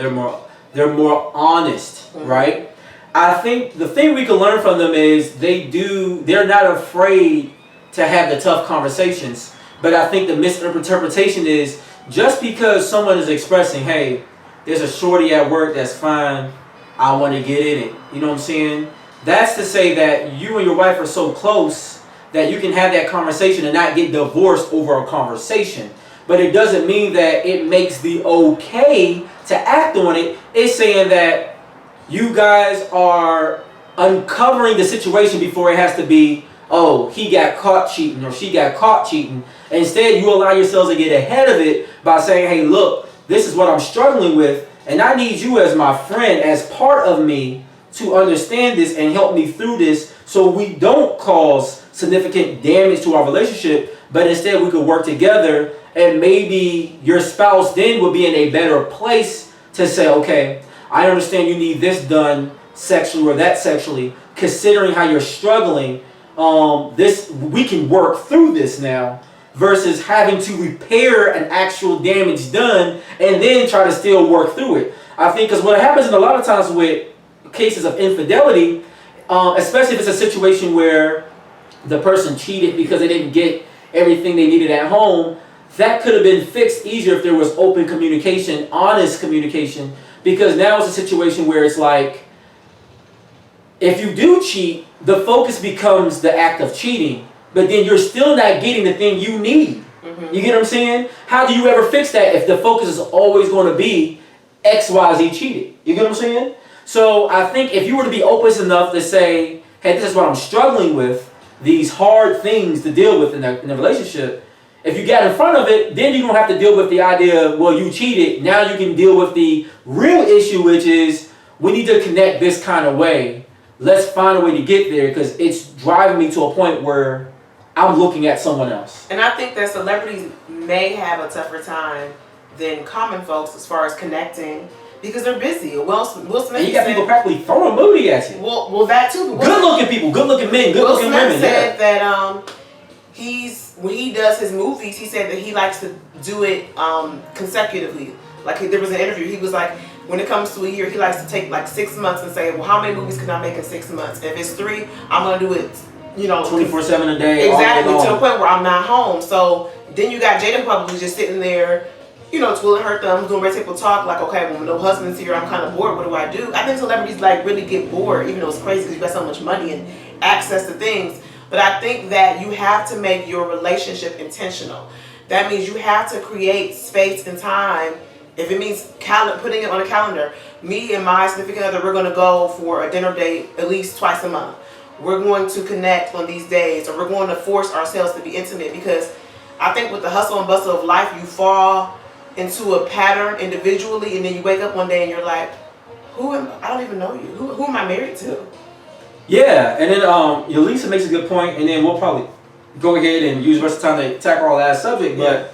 they're more honest, right? I think the thing we can learn from them is they're not afraid to have the tough conversations. But I think the misinterpretation is, just because someone is expressing, hey, there's a shorty at work that's fine, I want to get in it. You know what I'm saying? That's to say that you and your wife are so close that you can have that conversation and not get divorced over a conversation. But it doesn't mean that it makes the okay to act on it. It's saying that you guys are uncovering the situation before it has to be, oh, he got caught cheating or she got caught cheating. Instead, you allow yourselves to get ahead of it by saying, hey, look, this is what I'm struggling with, and I need you as my friend, as part of me, to understand this and help me through this so we don't cause significant damage to our relationship, but instead we could work together, and maybe your spouse then will be in a better place to say, okay, I understand you need this done sexually or that sexually, considering how you're struggling, we can work through this now, versus having to repair an actual damage done and then try to still work through it. I think because what happens in a lot of times with cases of infidelity, especially if it's a situation where the person cheated because they didn't get everything they needed at home, that could have been fixed easier if there was open communication, honest communication, because now it's a situation where it's like, if you do cheat, the focus becomes the act of cheating, but then you're still not getting the thing you need. You get what I'm saying? How do you ever fix that if the focus is always going to be XYZ cheated? You get what I'm saying? So I think if you were to be open enough to say, hey, this is what I'm struggling with, these hard things to deal with in the relationship, if you got in front of it, then you don't have to deal with the idea of, well, you cheated. Now you can deal with the real issue, which is we need to connect this kind of way. Let's find a way to get there because it's driving me to a point where I'm looking at someone else. And I think that celebrities may have a tougher time than common folks as far as connecting because they're busy. Will Smith. And you got people practically throwing booty at you. Well, that too. Good-looking people, good-looking men, good-looking women. Will Smith said that when he does his movies, he said that he likes to do it consecutively. Like there was an interview, he was like, when it comes to a year, he likes to take like 6 months and say, well, how many movies can I make in 6 months? If it's 3, I'm gonna do it, 24/7 a day. Exactly, to the point where I'm not home. So then you got Jada probably just sitting there, twiddling her thumbs, doing red table talk, like, okay, when no husband's here, I'm kind of bored. What do I do? I think celebrities like really get bored, even though it's crazy because you got so much money and access to things. But I think that you have to make your relationship intentional. That means you have to create space and time. If it means putting it on a calendar, me and my significant other, we're going to go for a dinner date at least twice a month. We're going to connect on these days, or we're going to force ourselves to be intimate, because I think with the hustle and bustle of life, you fall into a pattern individually, and then you wake up one day and you're like, I don't even know you. Who am I married to? Yeah, and then Yolisa makes a good point, and then we'll probably go ahead and use the rest of the time to tackle our last subject, but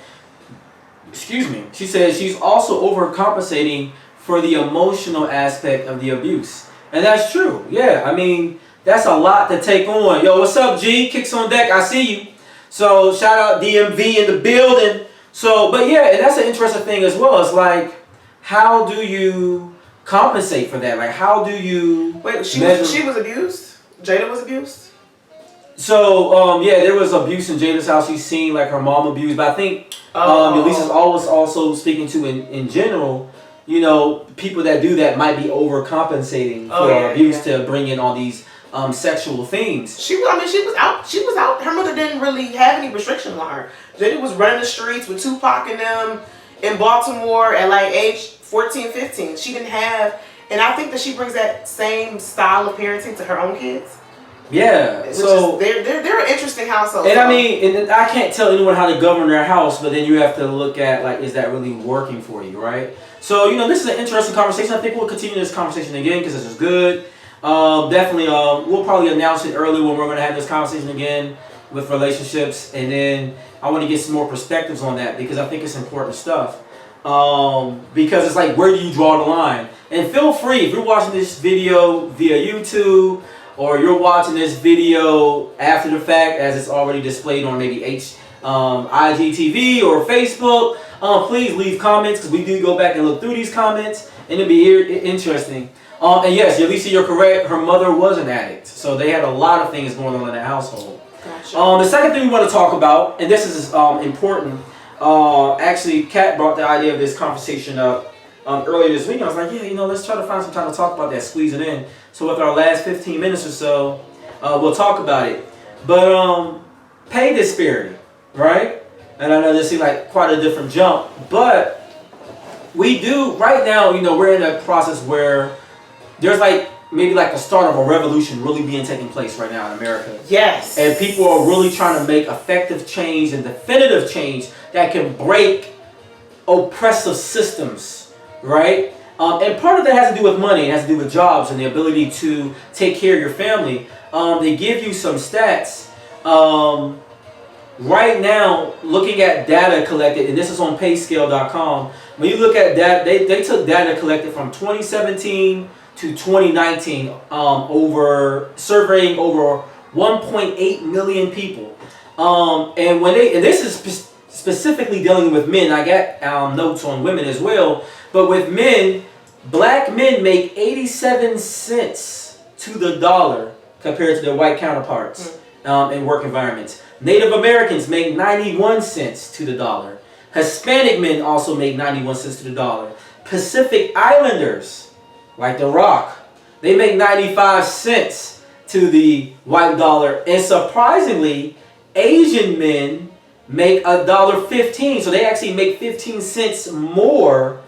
excuse me, she says she's also overcompensating for the emotional aspect of the abuse. And that's true. Yeah, I mean, that's a lot to take on. Yo, what's up, G? Kicks on deck, I see you. So shout out DMV in the building. So, but yeah, and that's an interesting thing as well. It's like, how do you compensate for that? Like, how do you... Wait, she was abused? Jada was abused? So, yeah, there was abuse in Jada's house. She's seen, like, her mom abused. But I think Elisa's always also speaking to, in general, people that do that might be overcompensating for abuse to bring in all these sexual themes. She was out. Her mother didn't really have any restrictions on her. Jada was running the streets with Tupac and them in Baltimore at like age 14, 15. She didn't have, and I think that she brings that same style of parenting to her own kids. Yeah, so they're an interesting household. And I mean, and I can't tell anyone how to govern their house, but then you have to look at, like, is that really working for you, right? So, this is an interesting conversation. I think we'll continue this conversation again because this is good. Definitely, we'll probably announce it early when we're going to have this conversation again with relationships, and then I want to get some more perspectives on that because I think it's important stuff. Because it's like, where do you draw the line? And feel free, if you're watching this video via YouTube, or you're watching this video after the fact as it's already displayed on maybe IGTV or Facebook, please leave comments because we do go back and look through these comments and it'll be interesting. And yes, Yolisa, you're correct. Her mother was an addict. So they had a lot of things going on in that household. Gotcha. The second thing we want to talk about, and this is important, actually Kat brought the idea of this conversation up earlier this week. I was like, yeah, let's try to find some time to talk about that, squeeze it in. So with our last 15 minutes or so, we'll talk about it. But pay disparity, right? And I know this seems like quite a different jump, but we do, right now, we're in a process where there's maybe the start of a revolution really being taking place right now in America. Yes. And people are really trying to make effective change and definitive change that can break oppressive systems, right? And part of that has to do with money. It has to do with jobs and the ability to take care of your family. They give you some stats. Right now, looking at data collected, and this is on payscale.com, when you look at that, they took data collected from 2017 to 2019, surveying over 1.8 million people. And this is specifically dealing with men. I got notes on women as well, but with men, Black men make 87 cents to the dollar compared to their white counterparts in work environments. Native Americans make 91 cents to the dollar. Hispanic men also make 91 cents to the dollar. Pacific Islanders, like The Rock, they make 95 cents to the white dollar. And surprisingly, Asian men make $1.15. So they actually make 15 cents more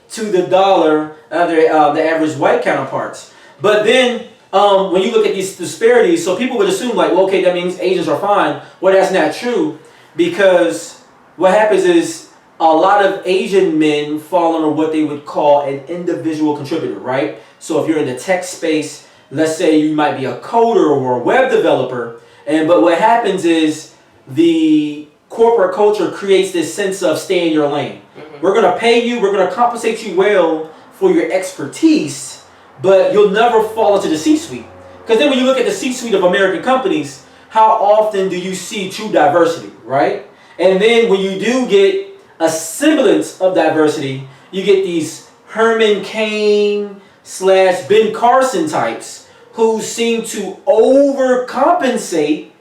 to the dollar of the average white counterparts. But then when you look at these disparities, so people would assume like, well, okay, that means Asians are fine. Well, that's not true, because what happens is a lot of Asian men fall under what they would call an individual contributor, right? So if you're in the tech space, let's say you might be a coder or a web developer, but what happens is the corporate culture creates this sense of stay in your lane. We're going to pay you, we're going to compensate you well for your expertise, but you'll never fall into the C-suite. Because then when you look at the C-suite of American companies, how often do you see true diversity, right? And then when you do get a semblance of diversity, you get these Herman Cain / Ben Carson types who seem to overcompensate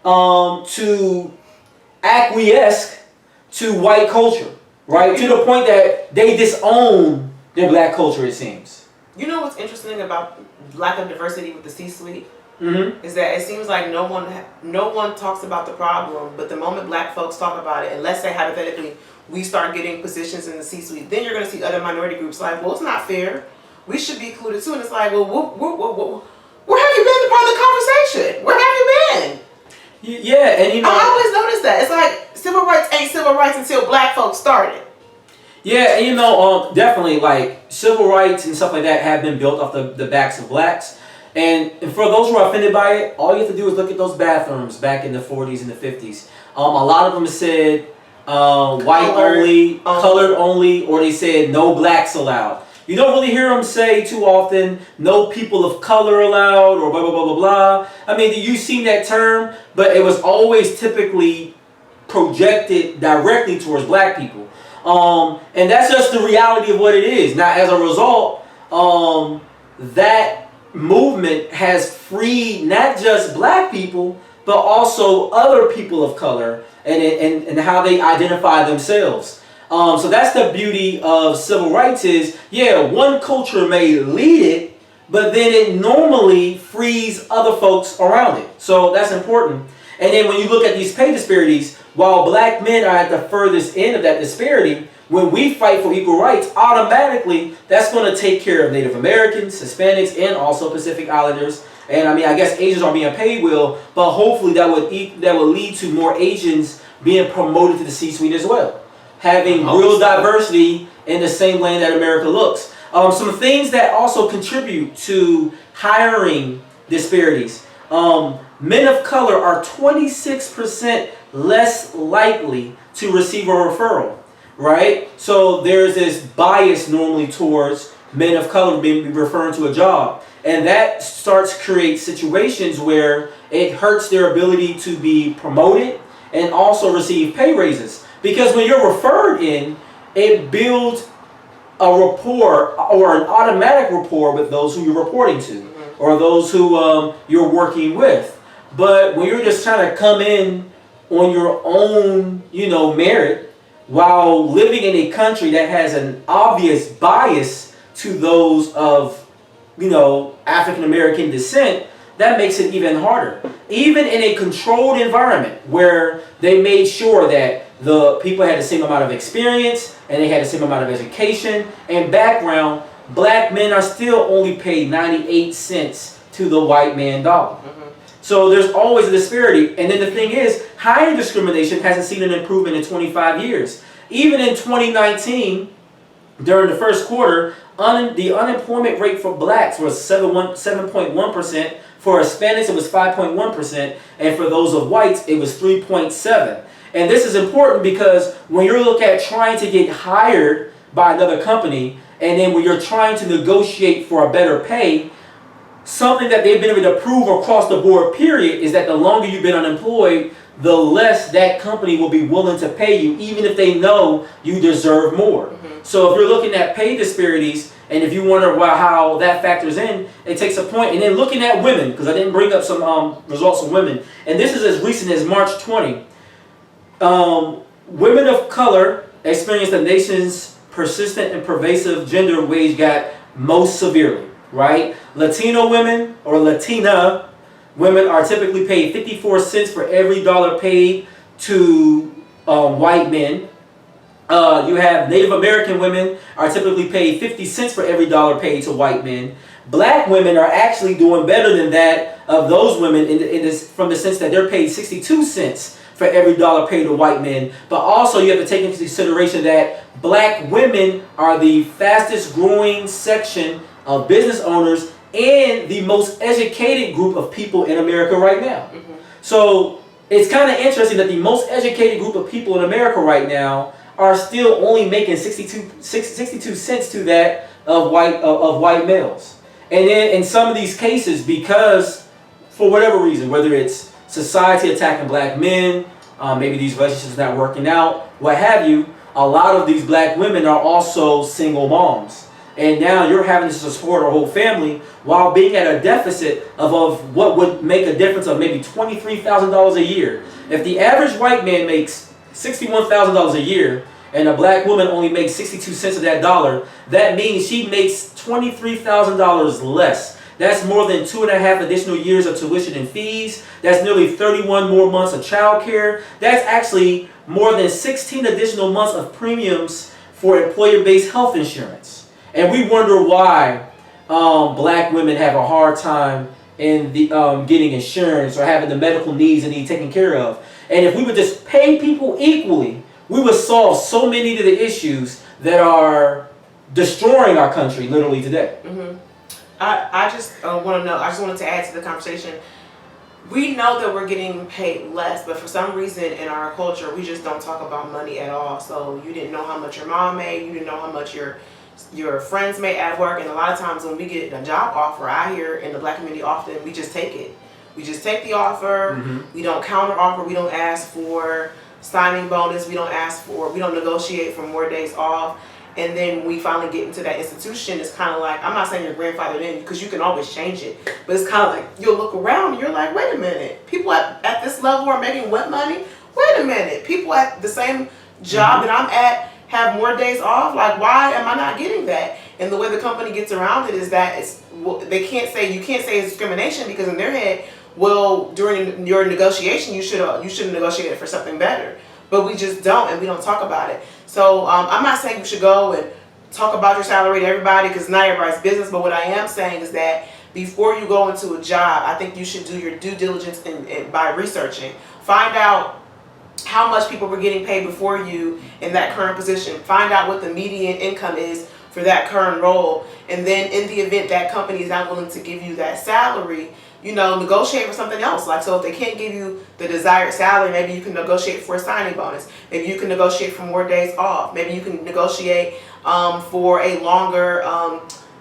to acquiesce to white culture, right? To the point that they disown their black culture, it seems. You know what's interesting about lack of diversity with the C-suite? Is that it seems like no one talks about the problem, but the moment black folks talk about it, and let's say hypothetically we start getting positions in the C-suite, then you're going to see other minority groups like, well, it's not fair. We should be included too. And it's like, well, where have you been the part of the conversation? Where have you been? Yeah, and you know, I always notice that. It's like civil rights ain't civil rights until black folks started. Yeah, and you know, definitely like civil rights and stuff like that have been built off the backs of blacks. And for those who are offended by it, all you have to do is look at those bathrooms back in the 40s and the 50s. A lot of them said white only, colored only, or they said no blacks allowed. You don't really hear them say too often, no people of color allowed, or blah, blah, blah, blah, blah. I mean, you've seen that term, but it was always typically projected directly towards black people. And that's just the reality of what it is. Now, as a result, that movement has freed not just black people, but also other people of color and how they identify themselves. So that's the beauty of civil rights is, yeah, one culture may lead it, but then it normally frees other folks around it. So that's important. And then when you look at these pay disparities, while black men are at the furthest end of that disparity, when we fight for equal rights, automatically that's going to take care of Native Americans, Hispanics, and also Pacific Islanders. And I mean, I guess Asians are being paid well, but hopefully that would lead to more Asians being promoted to the C-suite as well, having real diversity in the same lane that America looks. Some things that also contribute to hiring disparities. Men of color are 26% less likely to receive a referral, right? So there's this bias normally towards men of color being referring to a job. And that starts to create situations where it hurts their ability to be promoted and also receive pay raises. Because when you're referred in, it builds a rapport or an automatic rapport with those who you're reporting to or those who you're working with. But when you're just trying to come in on your own, merit, while living in a country that has an obvious bias to those of, African American descent, that makes it even harder. Even in a controlled environment where they made sure that the people had the same amount of experience and they had the same amount of education and background, black men are still only paid 98 cents to the white man dollar. So there's always a disparity. And then the thing is, hiring discrimination hasn't seen an improvement in 25 years. Even in 2019, during the first quarter, the unemployment rate for blacks was 7.1%. For Hispanics, it was 5.1%. And for those of whites, it was 3.7%. And this is important because when you look at trying to get hired by another company, and then when you're trying to negotiate for a better pay, something that they've been able to prove across the board, period, is that the longer you've been unemployed, the less that company will be willing to pay you, even if they know you deserve more. So if you're looking at pay disparities, and if you wonder how that factors in, it takes a point. And then looking at women, because I didn't bring up some results of women, and this is as recent as March 20. Women of color experience the nation's persistent and pervasive gender wage gap most severely, right? Latino women or Latina women are typically paid 54 cents for every dollar paid to white men. You have Native American women are typically paid 50 cents for every dollar paid to white men. Black women are actually doing better than that of those women from the sense that they're paid 62 cents for every dollar paid to white men. But also you have to take into consideration that black women are the fastest growing section of business owners and the most educated group of people in America right now. So it's kind of interesting that the most educated group of people in America right now are still only making 62 cents to that of white males. And then in some of these cases, because for whatever reason, whether it's society attacking black men, maybe these relationships not working out, what have you, a lot of these black women are also single moms. And now you're having to support a whole family while being at a deficit of what would make a difference of maybe $23,000 a year. If the average white man makes $61,000 a year and a black woman only makes 62 cents of that dollar, that means she makes $23,000 less. That's more than 2.5 additional years of tuition and fees. That's nearly 31 more months of child care. That's actually more than 16 additional months of premiums for employer-based health insurance. And we wonder why black women have a hard time in getting insurance or having the medical needs they need taken care of. And if we would just pay people equally, we would solve so many of the issues that are destroying our country literally today. I just want to know, I just wanted to add to the conversation. We know that we're getting paid less, but for some reason in our culture, we just don't talk about money at all. So you didn't know how much your mom made, you didn't know how much your friends made at work, and a lot of times when we get a job offer, I hear in the black community often, we just take it. We just take the offer, we don't counter offer, we don't ask for signing bonus, we don't negotiate for more days off. And then we finally get into that institution, it's kind of like, I'm not saying your grandfather in, because you can always change it, but it's kind of like, you'll look around and you're like, wait a minute, people at this level are making what money? Wait a minute, people at the same job that I'm at have more days off? Like, why am I not getting that? And the way the company gets around it is that you can't say it's discrimination, because in their head, well, during your negotiation, you should have negotiated for something better. But we just don't, and we don't talk about it. So I'm not saying you should go and talk about your salary to everybody, because not everybody's business. But what I am saying is that before you go into a job, I think you should do your due diligence by researching. Find out how much people were getting paid before you in that current position. Find out what the median income is for that current role. And then in the event that company is not willing to give you that salary, negotiate for something else. Like, so if they can't give you the desired salary, maybe you can negotiate for a signing bonus. Maybe you can negotiate for more days off. Maybe you can negotiate for a longer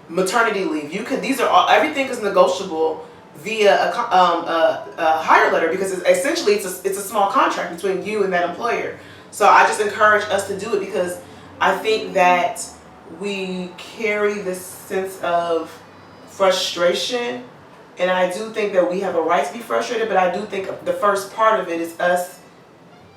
maternity leave. Everything is negotiable via a hire letter, because essentially it's a small contract between you and that employer. So I just encourage us to do it, because I think that we carry this sense of frustration, and I do think that we have a right to be frustrated, but I do think the first part of it is us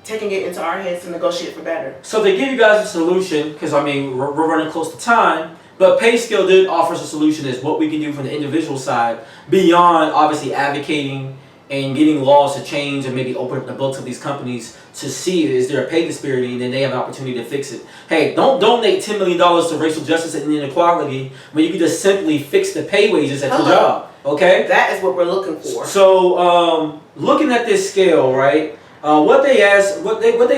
taking it into our heads to negotiate for better. So to give you guys a solution, because we're running close to time, but PayScale did offer us a solution as what we can do from the individual side, beyond obviously advocating and getting laws to change and maybe open up the books of these companies to see is there a pay disparity, and then they have an opportunity to fix it. Hey, don't donate $10 million to racial justice and inequality when you can just simply fix the pay wages at your job. Okay? That is what we're looking for. So looking at this scale, right? What they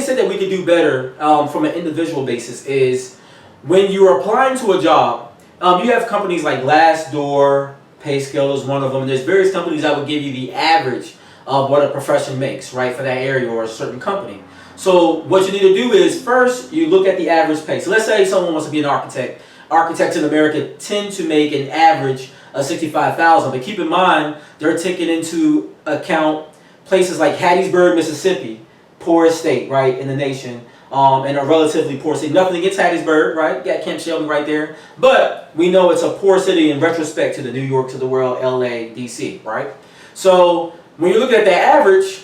said that we could do better from an individual basis is, when you're applying to a job, you have companies like Glassdoor, PayScale is one of them. There's various companies that would give you the average of what a profession makes, right, for that area or a certain company. So what you need to do is, first, you look at the average pay. So let's say someone wants to be an architect. Architects in America tend to make an average of $65,000, but keep in mind, they're taking into account places like Hattiesburg, Mississippi, poorest state, right, in the nation, and a relatively poor city. Nothing against Hattiesburg, right? You got Camp Shelby right there. But we know it's a poor city in retrospect to the New York, to the world, LA, DC, right? So when you look at the average,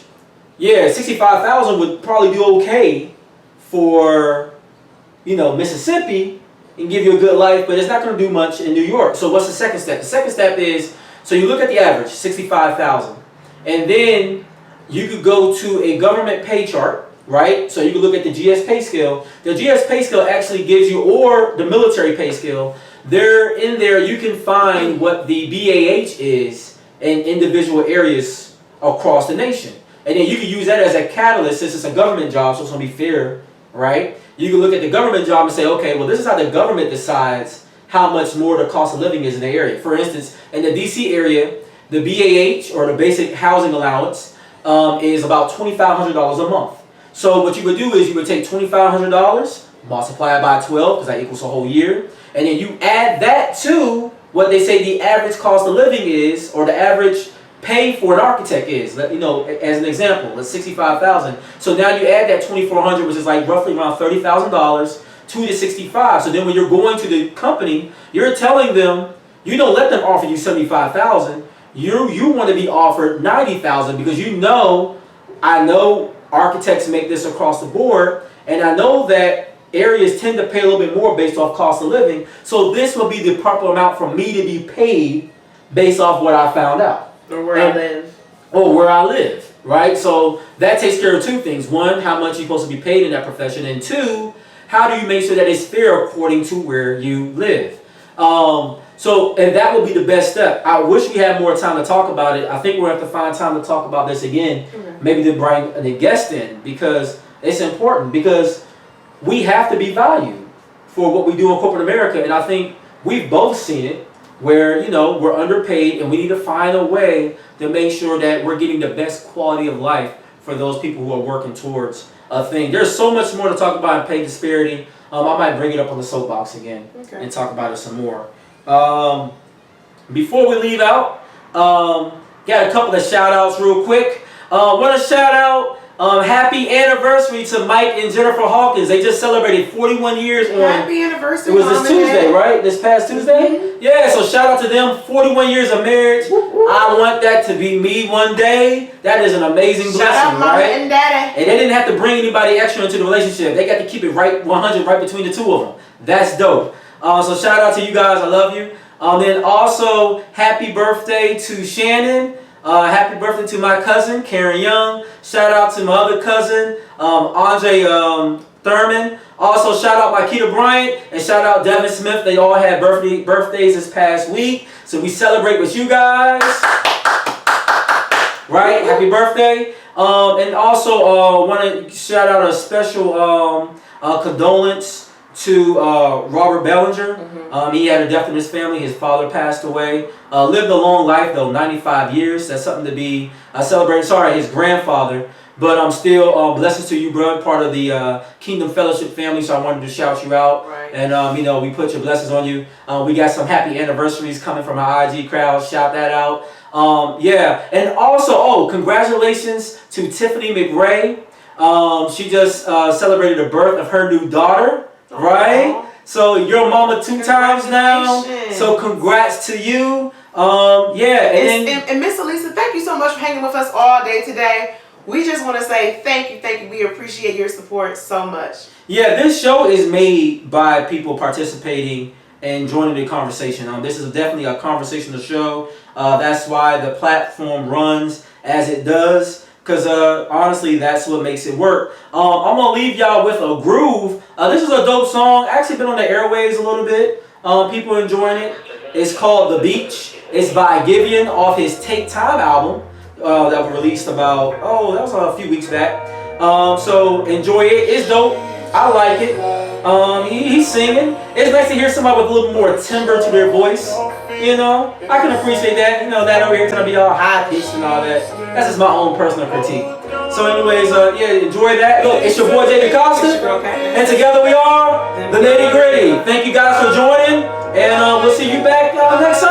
yeah, 65,000 would probably do okay for, you know, Mississippi and give you a good life, but it's not going to do much in New York. So what's the second step? The second step is, so you look at the average, 65,000, and then you could go to a government pay chart, right? So you can look at the GS pay scale. The GS pay scale actually gives you, or the military pay scale, in there you can find what the BAH is in individual areas across the nation. And then you can use that as a catalyst, since it's a government job, so it's going to be fair, right? You can look at the government job and say, okay, well, this is how the government decides how much more the cost of living is in the area. For instance, in the DC area, the BAH, or the basic housing allowance, is about $2,500 a month. So what you would do is you would take $2,500, multiply it by 12, because that equals a whole year, and then you add that to what they say the average cost of living is, or the average pay for an architect is. You know, as an example, it's $65,000. So now you add that $2,400, which is like roughly around $30,000, to the 65. So then when you're going to the company, you're telling them, you don't let them offer you $75,000. You want to be offered $90,000, because you know, I know architects make this across the board, and I know that areas tend to pay a little bit more based off cost of living. So this will be the proper amount for me to be paid based off what I found out. Or where I live. Or where I live, right? So that takes care of two things. One, how much you're supposed to be paid in that profession. And two, how do you make sure that it's fair according to where you live? And that would be the best step. I wish we had more time to talk about it. I think we'll have to find time to talk about this again. Maybe to bring the guest in, because it's important, because we have to be valued for what we do in corporate America. And I think we've both seen it, where, you know, we're underpaid, and we need to find a way to make sure that we're getting the best quality of life for those people who are working towards a thing. There's so much more to talk about in pay disparity. I might bring it up on the soapbox again and talk about it some more. Before we leave out, got a couple of shout outs real quick. Want to shout out happy anniversary to Mike and Jennifer Hawkins. They just celebrated 41 years on... Happy anniversary. It was this Tuesday, right? This past Tuesday? Yeah, so shout out to them. 41 years of marriage. I want that to be me one day. That is an amazing blessing, shout out, Mama right? and Daddy. And they didn't have to bring anybody extra into the relationship. They got to keep it right 100 right between the two of them. That's dope. So shout out to you guys. I love you. Then also, happy birthday to Shannon. Happy birthday to my cousin, Karen Young. Shout out to my other cousin, Andre Thurman. Also, shout out Makita Bryant, and shout out Devin Smith. They all had birthdays this past week. So we celebrate with you guys. Right? Happy birthday. And also, want to shout out a special condolence to Robert Bellinger. He had a death in his family. His father passed away. Lived a long life, though, 95 years. That's something to be celebrated. Sorry, his grandfather. But I'm still blessings to you, bro. Part of the Kingdom Fellowship family, so I wanted to shout you out. Right. And, you know, we put your blessings on you. We got some happy anniversaries coming from our IG crowd. Shout that out. Yeah. And also, congratulations to Tiffany McRae. She just celebrated the birth of her new daughter. Right? So you're a mama 2 times now. So congrats to you. Yeah. And Miss Elisa, thank you so much for hanging with us all day today. We just want to say thank you. We appreciate your support so much. Yeah, this show is made by people participating and joining the conversation. This is definitely a conversational show. That's why the platform runs as it does. Because honestly, that's what makes it work. I'm going to leave y'all with a groove. This is a dope song. Actually been on the airwaves a little bit. People enjoying it. It's called The Beach. It's by Giveon off his Take Time album that was released about, that was a few weeks back. So enjoy it. It's dope. I like it. He's singing. It's nice to hear somebody with a little more timbre to their voice. You know, I can appreciate that. You know, that over here trying to be all high pitched and all that. That's just my own personal critique. So, anyways, yeah, enjoy that. Look, it's your boy Jada Costa, and together we are the Nitty Gritty. Thank you guys for joining, and we'll see you back next Sunday.